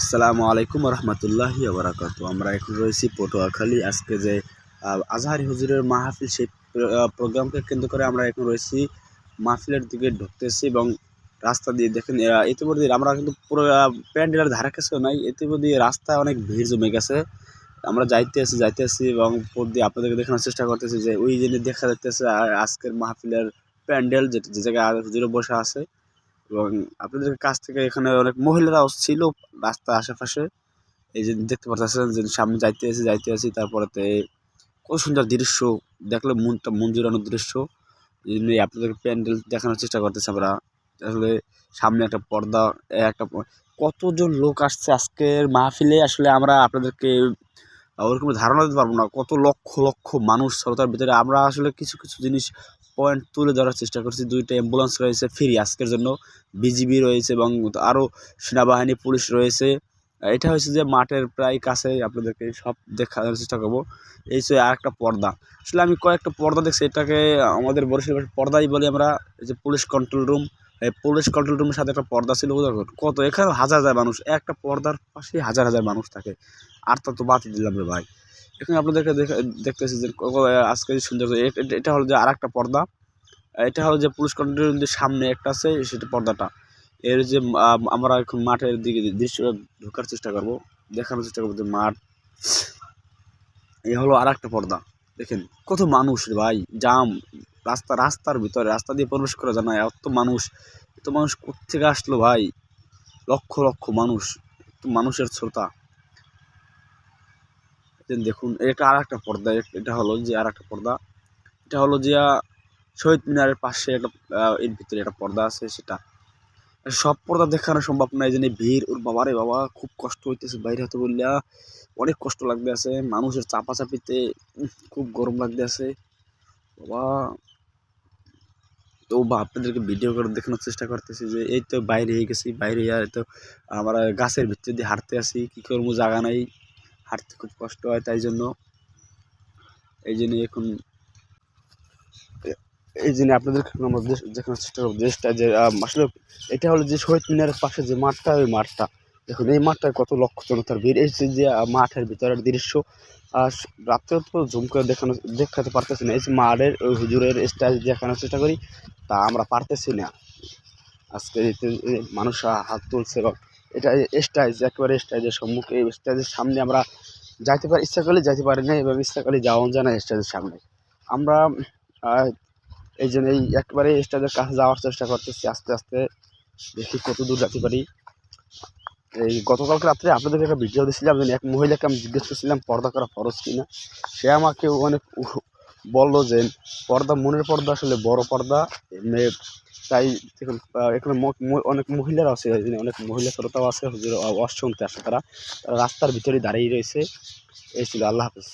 আসসালামু আলাইকুম রহমতুল্লাহি বারাকাতু। আমরা এখন রয়েছি পটুয়াখালী। আজকে যে আজহারি হুজুরের মাহফিল, সেই প্রোগ্রামকে কেন্দ্র করে আমরা এখন রয়েছি মাহফিলের দিকে ঢুকতেছি এবং রাস্তা দিয়ে দেখেন ইতিমধ্যে আমরা কিন্তু পুরো প্যান্ডেলের ধারে কাছেও নাই, ইতিমধ্যে রাস্তায় অনেক ভিড় জমে গেছে। আমরা যাইতে আসি এবং পথ দিয়ে আপনাদেরকে দেখানোর চেষ্টা করতেছি যে ওই জিনিস দেখা যাইতেছে আজকের মাহফিলের প্যান্ডেল, যে জায়গায় হুজুরে বসে আছে। এবং আপনাদের কাছ থেকে এখানে অনেক মহিলারাও ছিল রাস্তার আশেপাশে। এই যে দেখতে পাচ্ছেন যে সামনে যাইতে আছি তারপরেতে কত সুন্দর দৃশ্য, দেখলে মন জুড়ানোর দৃশ্য। এই জন্যই আপনাদের প্যান্ডেল দেখানোর চেষ্টা করতেছি আমরা। আসলে সামনে একটা পর্দা, কতজন লোক আসছে আজকের মাহফিলে, আসলে আমরা আপনাদেরকে ওরকম ধারণা দিতে পারবো না। কত লক্ষ লক্ষ মানুষ শ্রোতার ভিতরে। আমরা আসলে কিছু কিছু জিনিস পয়েন্ট তুলে ধরার চেষ্টা করছি। 2টা অ্যাম্বুলেন্স রয়েছে ফ্রি আজকের জন্য, বিজিবি রয়েছে এবং আরও সেনাবাহিনী, পুলিশ রয়েছে। এটা হচ্ছে যে মাঠের প্রায় কাছে, আপনাদেরকে সব দেখানোর চেষ্টা করবো। এই যে আর একটা পর্দা, আসলে আমি কয়েকটা পর্দা দেখছি, এটাকে আমাদের বরিশাল পর্দাই বলি আমরা। এই যে পুলিশ কন্ট্রোল রুম, এই পুলিশ কন্ট্রোল রুমের সাথে একটা পর্দা ছিল। কত এখানে হাজার হাজার মানুষ, একটা পর্দার পাশে হাজার হাজার মানুষ থাকে। আর তো বাতি দিলাম রে ভাই। এখানে আপনাদেরকে দেখতেছি যে আজকে সুন্দর। এটা হলো যে আর একটা পর্দা। এটা হলো যে পুলিশ কন্ট্রোল রুমের সামনে একটা আছে, সেটা পর্দাটা। এর যে আমরা এখন মাঠের দিকে দৃশ্য ঢোকার চেষ্টা করব, দেখানোর চেষ্টা করবো যে মাঠ। এই হলো আর একটা পর্দা। দেখেন কত মানুষ রে ভাই, জাম। রাস্তার ভিতরে, রাস্তা দিয়ে প্রবেশ করা যায় না, এত মানুষ কোত্থেকে আসলো ভাই। লক্ষ লক্ষ মানুষ, এত মানুষের শ্রোতা। দেখুন এটা আর একটা পর্দা। এটা হলো যে আর একটা পর্দা। এটা হলো যে শহীদ মিনারের পাশে একটা এর ভিতরে একটা পর্দা আছে। সেটা সব পর্দা দেখানো সম্ভব না, এই জন্য ভিড়। ওর বাবারে বাবা, খুব কষ্ট হইতেছে বাইরে হতে বললে, অনেক কষ্ট লাগতে আছে মানুষের চাপাচাপিতে। খুব গরম লাগতে আছে বাবা। তো আপনাদেরকে ভিডিও করে দেখানোর চেষ্টা করতেছি যে এই তো বাইরে হয়ে গেছি। বাইরে আর তো আমরা গাছের ভিতর দিয়ে হাঁটতে আসি, কী করবো, জায়গা নাই, হাঁটতে খুব কষ্ট হয়। তাই জন্য এখন এই জন্য আপনাদেরকে আমরা দেখানোর চেষ্টা করবো দেশটা যে আসলে এটা হলো যে শহীদ মিনারের পাশে যে মাঠটা, ওই মাঠটা দেখুন। এই মাঠটায় কত লক্ষ জনতার ভিড়। এই যে মাঠের ভিতরের দৃশ্য, আর রাত্রে তো জুম করে দেখাতে পারতেছি না। এই যে মাঠের ওই হুজুরের স্টাইল দেখানোর চেষ্টা করি, তা আমরা পারতেছি না। আজকে মানুষ হাত তুলছে এবং এটা স্টাইজ, একেবারে স্টাইজের সম্মুখে, এই স্টাইজের সামনে আমরা যাইতে পারি, ইচ্ছা করলে যাইতে পারি না, এবং ইচ্ছা করলে যাওয়া যায় না স্টাইজের সামনে। আমরা এই জন্য একবারে স্টেজের কাছে যাওয়ার চেষ্টা করতেছি আস্তে আস্তে, দেখি কত দূর যেতে পারি। এই গতকালকে রাত্রে আপনাদেরকে একটা ভিডিও দিয়েছিলাম, এক মহিলাকে আমি জিজ্ঞেস করছিলাম পর্দা করা ফরজ কিনা। সে আমাকে অনেক বললো যে পর্দা, মনের পর্দা আসলে বড় পর্দা। তাই দেখুন এখানে অনেক মহিলারা আছে, অনেক মহিলা শ্রোতাও আছে, হুজুর ওয়াজ শুনতে আসে। তারা রাস্তার ভিতরে দাঁড়িয়ে রয়েছে। এই ছিল। আল্লাহ হাফেজ।